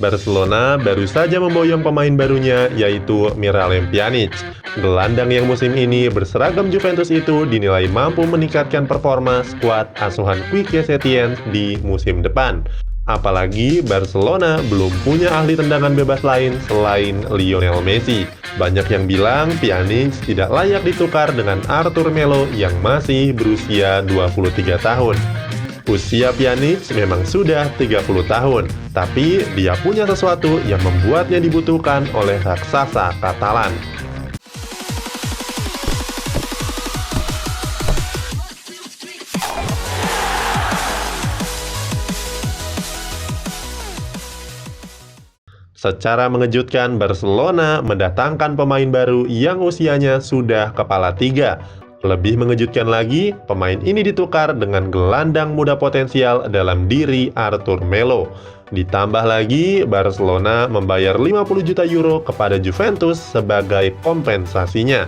Barcelona baru saja memboyong pemain barunya, yaitu Miralem Pjanic. Gelandang yang musim ini berseragam Juventus itu dinilai mampu meningkatkan performa skuad asuhan Quique Setién di musim depan. Apalagi Barcelona belum punya ahli tendangan bebas lain selain Lionel Messi. Banyak yang bilang Pjanic tidak layak ditukar dengan Arthur Melo yang masih berusia 23 tahun. Usia Pjanic memang sudah 30 tahun, tapi dia punya sesuatu yang membuatnya dibutuhkan oleh raksasa Katalan. Secara mengejutkan, Barcelona mendatangkan pemain baru yang usianya sudah kepala tiga. Lebih mengejutkan lagi, pemain ini ditukar dengan gelandang muda potensial dalam diri Arthur Melo. Ditambah lagi, Barcelona membayar 50 juta euro kepada Juventus sebagai kompensasinya.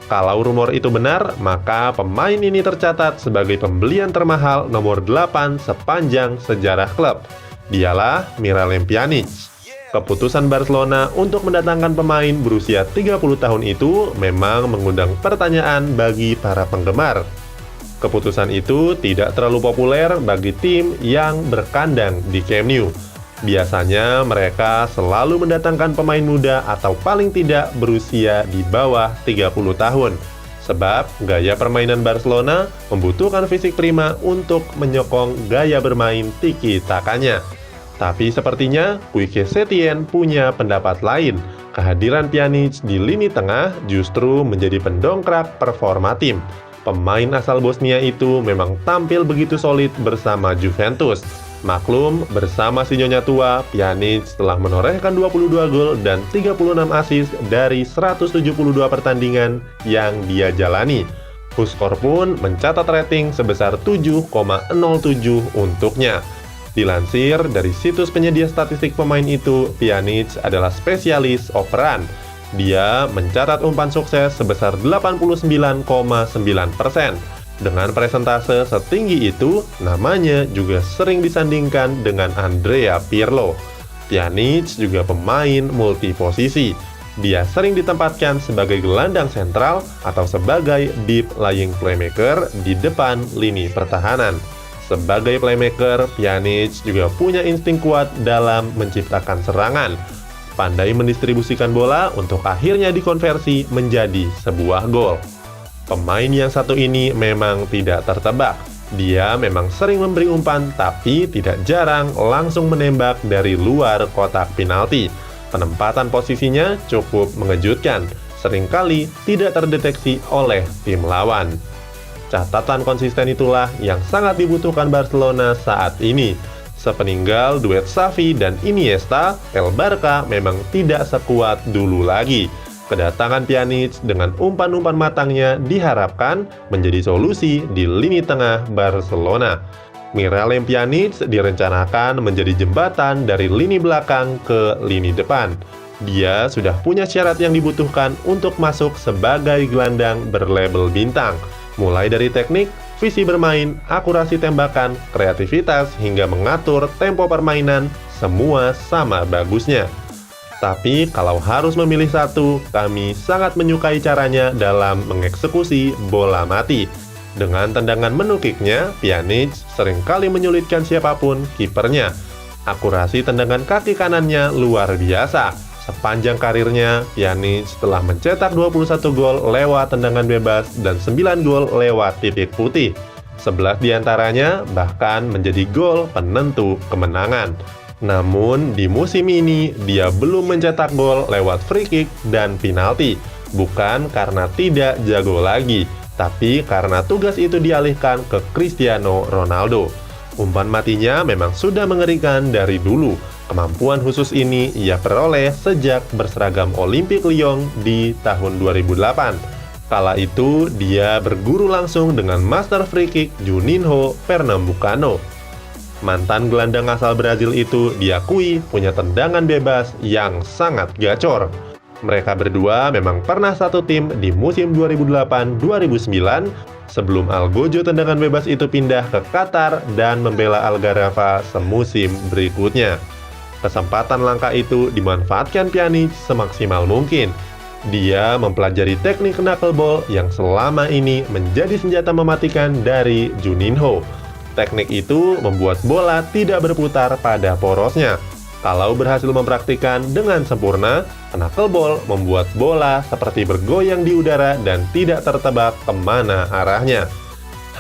Kalau rumor itu benar, maka pemain ini tercatat sebagai pembelian termahal nomor 8 sepanjang sejarah klub. Dialah Miralem Pjanic. Keputusan Barcelona untuk mendatangkan pemain berusia 30 tahun itu memang mengundang pertanyaan bagi para penggemar. Keputusan itu tidak terlalu populer bagi tim yang berkandang di Camp Nou. Biasanya mereka selalu mendatangkan pemain muda atau paling tidak berusia di bawah 30 tahun. Sebab gaya permainan Barcelona membutuhkan fisik prima untuk menyokong gaya bermain tiki-takanya. Tapi sepertinya Quique Setién punya pendapat lain. Kehadiran Pjanic di lini tengah justru menjadi pendongkrak performa tim. Pemain asal Bosnia itu memang tampil begitu solid bersama Juventus. Maklum, bersama si Nyonya tua, Pjanic telah menorehkan 22 gol dan 36 assist dari 172 pertandingan yang dia jalani. Huskor pun mencatat rating sebesar 7,07 untuknya. Dilansir dari situs penyedia statistik pemain itu, Pjanic adalah spesialis operan. Dia mencatat umpan sukses sebesar 89,9%. Dengan presentase setinggi itu, namanya juga sering disandingkan dengan Andrea Pirlo. Pjanic juga pemain multiposisi. Dia sering ditempatkan sebagai gelandang sentral atau sebagai deep lying playmaker di depan lini pertahanan. Sebagai playmaker, Pjanic juga punya insting kuat dalam menciptakan serangan. Pandai mendistribusikan bola untuk akhirnya dikonversi menjadi sebuah gol. Pemain yang satu ini memang tidak tertebak. Dia memang sering memberi umpan, tapi tidak jarang langsung menembak dari luar kotak penalti. Penempatan posisinya cukup mengejutkan, seringkali tidak terdeteksi oleh tim lawan. Catatan konsisten itulah yang sangat dibutuhkan Barcelona saat ini. Sepeninggal duet Xavi dan Iniesta, El Barca memang tidak sekuat dulu lagi. Kedatangan Pjanic dengan umpan-umpan matangnya diharapkan menjadi solusi di lini tengah Barcelona. Miralem Pjanic direncanakan menjadi jembatan dari lini belakang ke lini depan. Dia sudah punya syarat yang dibutuhkan untuk masuk sebagai gelandang berlabel bintang. Mulai dari teknik, visi bermain, akurasi tembakan, kreativitas, hingga mengatur tempo permainan, semua sama bagusnya. Tapi kalau harus memilih satu, kami sangat menyukai caranya dalam mengeksekusi bola mati. Dengan tendangan menukiknya, Pjanic seringkali menyulitkan siapapun kipernya. Akurasi tendangan kaki kanannya luar biasa. Sepanjang karirnya, Pjanic telah mencetak 21 gol lewat tendangan bebas dan 9 gol lewat titik putih. 11 diantaranya bahkan menjadi gol penentu kemenangan. Namun di musim ini dia belum mencetak gol lewat free kick dan penalti. Bukan karena tidak jago lagi, tapi karena tugas itu dialihkan ke Cristiano Ronaldo. Umpan matinya memang sudah mengerikan dari dulu. Kemampuan khusus ini ia peroleh sejak berseragam Olympique Lyon di tahun 2008. Kala itu, dia berguru langsung dengan master free kick Juninho Pernambucano. Mantan gelandang asal Brazil itu diakui punya tendangan bebas yang sangat gacor. Mereka berdua memang pernah satu tim di musim 2008-2009 sebelum Algojo tendangan bebas itu pindah ke Qatar dan membela Algarava semusim berikutnya. Kesempatan langka itu dimanfaatkan Pjanic semaksimal mungkin. Dia mempelajari teknik knuckleball yang selama ini menjadi senjata mematikan dari Juninho. Teknik itu membuat bola tidak berputar pada porosnya. Kalau berhasil mempraktikkan dengan sempurna, knuckleball membuat bola seperti bergoyang di udara dan tidak tertebak kemana arahnya.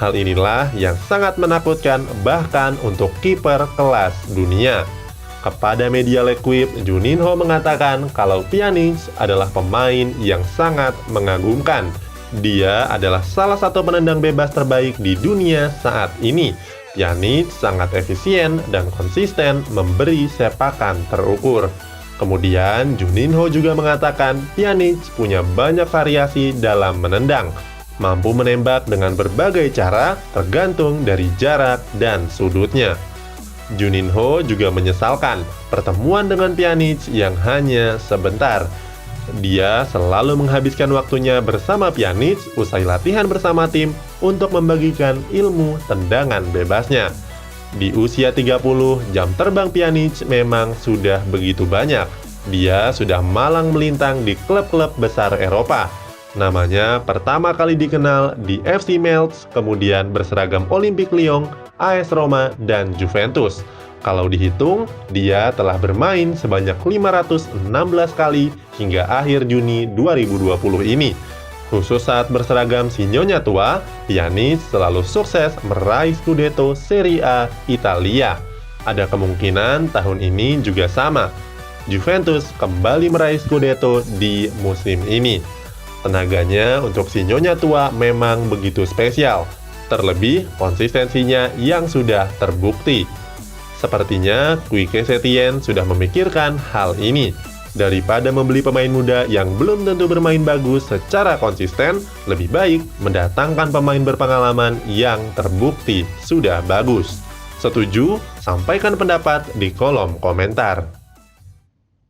Hal inilah yang sangat menakutkan bahkan untuk kiper kelas dunia. Kepada media L'Equipe, Juninho mengatakan kalau Pjanic adalah pemain yang sangat mengagumkan. Dia adalah salah satu penendang bebas terbaik di dunia saat ini. Pjanic sangat efisien dan konsisten memberi sepakan terukur. Kemudian Juninho juga mengatakan Pjanic punya banyak variasi dalam menendang, mampu menembak dengan berbagai cara tergantung dari jarak dan sudutnya. Juninho juga menyesalkan pertemuan dengan Pjanic yang hanya sebentar. Dia selalu menghabiskan waktunya bersama Pjanic usai latihan bersama tim untuk membagikan ilmu tendangan bebasnya. Di usia 30, jam terbang Pjanic memang sudah begitu banyak. Dia sudah malang melintang di klub-klub besar Eropa. Namanya pertama kali dikenal di FC Mainz, kemudian berseragam Olympique Lyon, AS Roma, dan Juventus. Kalau dihitung, dia telah bermain sebanyak 516 kali hingga akhir Juni 2020 ini. Khusus saat berseragam si Nyonya tua, Pjanic selalu sukses meraih Scudetto Serie A Italia. Ada kemungkinan tahun ini juga sama. Juventus kembali meraih Scudetto di musim ini. Tenaganya untuk si Nyonya tua memang begitu spesial, terlebih konsistensinya yang sudah terbukti. Sepertinya Quique Setien sudah memikirkan hal ini. Daripada membeli pemain muda yang belum tentu bermain bagus secara konsisten, lebih baik mendatangkan pemain berpengalaman yang terbukti sudah bagus. Setuju? Sampaikan pendapat di kolom komentar.